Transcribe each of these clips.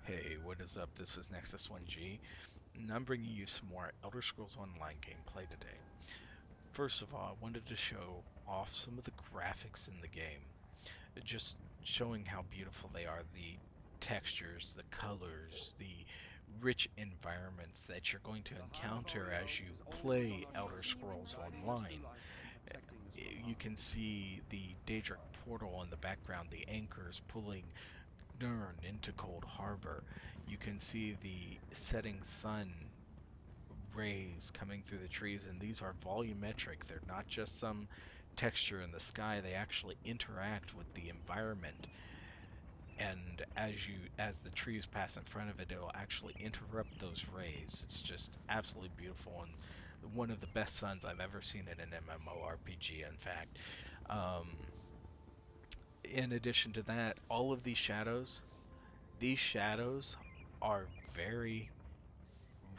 Hey, what is up? This is Nexus 1G, and I'm bringing you some more Elder Scrolls Online gameplay today. First of all, I wanted to show off some of the graphics in the game, just showing how beautiful they are, the textures, the colors, the rich environments that you're going to encounter as you play Elder Scrolls Online. You can see the Daedric portal in the background, the anchors pulling Nern into Cold Harbor. You can see the setting sun rays coming through the trees, and these are volumetric. They're not just some texture in the sky. They actually interact with the environment, and as the trees pass in front of it, it'll actually interrupt those rays. It's just absolutely beautiful, and one of the best suns I've ever seen in an MMORPG, in fact. Um, in addition to that, all of these shadows are very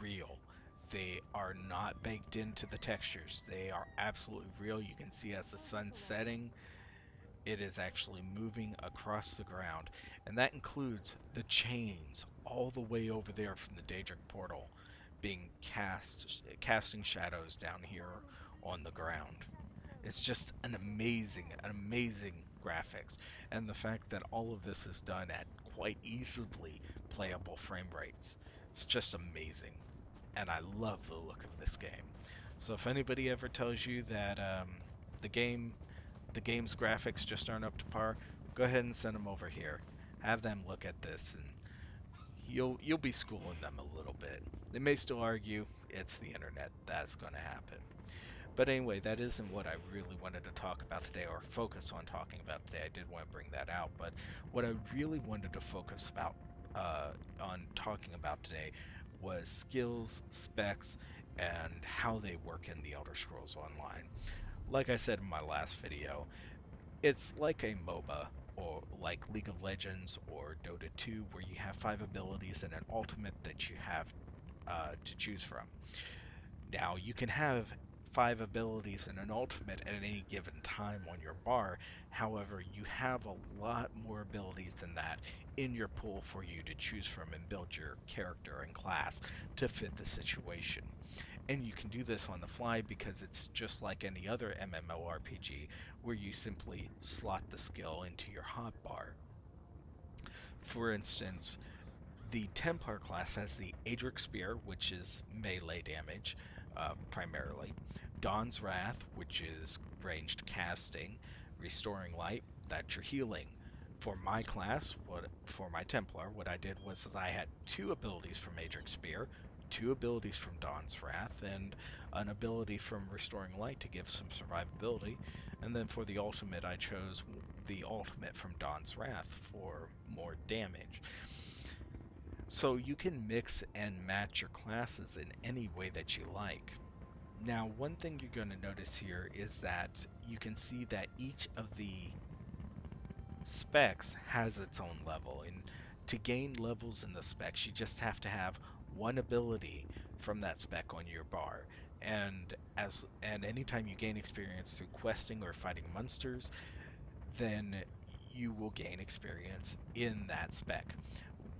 real. They are not baked into the textures. They are absolutely real. You can see as the sun's setting, it is actually moving across the ground. And that includes the chains all the way over there from the Daedric portal being casting shadows down here on the ground. It's just an amazing graphics. And the fact that all of this is done at quite easily playable frame rates. It's just amazing. And I love the look of this game. So if anybody ever tells you that the game, the game's graphics just aren't up to par, go ahead and send them over here. Have them look at this, and you'll be schooling them a little bit. They may still argue it's the internet. That's going to happen. But anyway, that isn't what I really wanted to talk about today, or focus on talking about today. I did want to bring that out, but what I really wanted to focus about on talking about today was skills, specs, and how they work in the Elder Scrolls Online. Like I said in my last video, it's like a MOBA, or like League of Legends or Dota 2, where you have 5 abilities and an ultimate that you have to choose from. Now, you can have 5 abilities and an ultimate at any given time on your bar. However, you have a lot more abilities than that in your pool for you to choose from and build your character and class to fit the situation. And you can do this on the fly because it's just like any other MMORPG where you simply slot the skill into your hotbar. For instance, the Templar class has the Adric Spear, which is melee damage, primarily. Dawn's Wrath, which is ranged casting. Restoring Light, that's your healing. For my class, for my Templar, what I did was I had 2 abilities from Adric Spear, 2 abilities from Dawn's Wrath, and an ability from Restoring Light to give some survivability. And then for the ultimate, I chose the ultimate from Dawn's Wrath for more damage. So you can mix and match your classes in any way that you like. Now, one thing you're going to notice here is that you can see that each of the specs has its own level, and to gain levels in the specs, you just have to have one ability from that spec on your bar. And anytime you gain experience through questing or fighting monsters, then you will gain experience in that spec.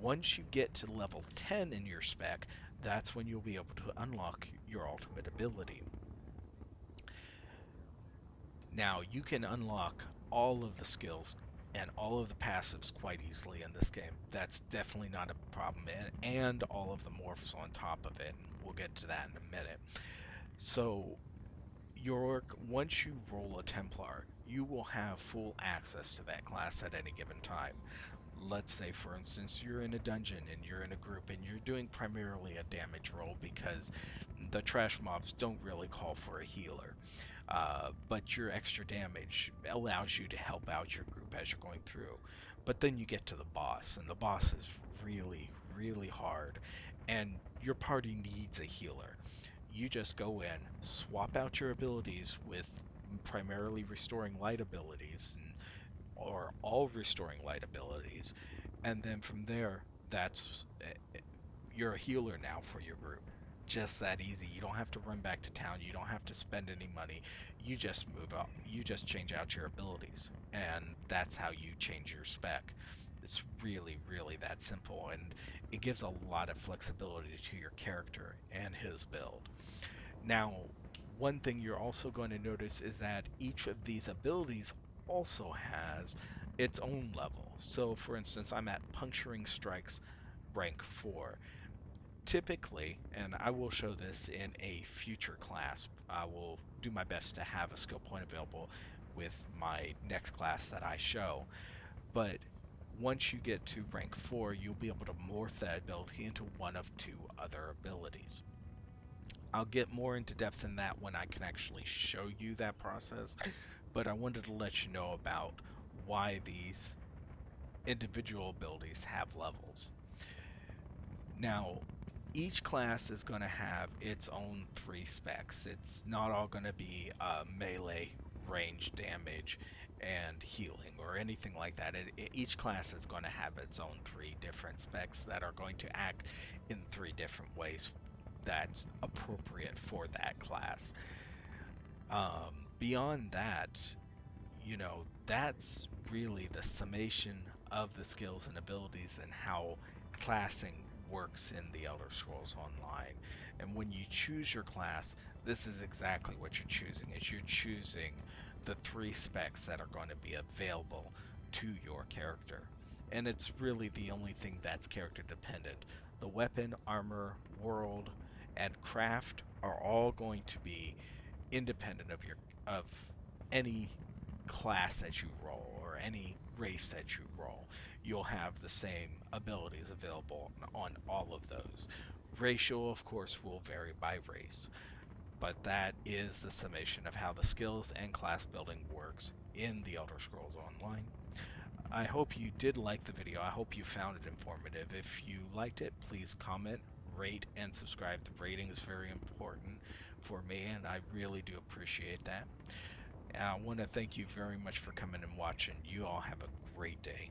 Once you get to level 10 in your spec, that's when you'll be able to unlock your ultimate ability. Now, you can unlock all of the skills and all of the passives quite easily in this game. That's definitely not a problem, and all of the morphs on top of it. We'll get to that in a minute. So, once you roll a Templar, you will have full access to that class at any given time. Let's say, for instance, you're in a dungeon and you're in a group and you're doing primarily a damage roll because the trash mobs don't really call for a healer. But your extra damage allows you to help out your group as you're going through. But then you get to the boss, and the boss is really, really hard, and your party needs a healer. You just go in, swap out your abilities with primarily restoring light abilities, or all restoring light abilities, and then from there, that's you're a healer now for your group. Just that easy. You don't have to run back to town. You don't have to spend any money. You just move up. You just change out your abilities, and that's how you change your spec. It's really, really that simple, and it gives a lot of flexibility to your character and his build. Now, one thing you're also going to notice is that each of these abilities also has its own level. So, for instance, I'm at Puncturing Strikes rank 4. Typically, and I will show this in a future class, I will do my best to have a skill point available with my next class that I show. But once you get to rank 4, you'll be able to morph that ability into one of two other abilities. I'll get more into depth in that when I can actually show you that process, but I wanted to let you know about why these individual abilities have levels. Now, each class is going to have its own three specs. It's not all going to be melee, range damage, and healing or anything like that. Each class is going to have its own three different specs that are going to act in three different ways that's appropriate for that class. Beyond that, that's really the summation of the skills and abilities and how classing works in the Elder Scrolls Online. And when you choose your class, this is exactly what you're choosing. Is you're choosing the three specs that are going to be available to your character. And it's really the only thing that's character dependent. The weapon, armor, world, and craft are all going to be independent of any class that you roll or any race that you roll. You'll have the same abilities available on all of those. Ratio, of course, will vary by race, but that is the summation of how the skills and class building works in the Elder Scrolls Online. I hope you did like the video. I hope you found it informative. If you liked it, please comment, rate, and subscribe. The rating is very important for me, and I really do appreciate that. I want to thank you very much for coming and watching. You all have a great day.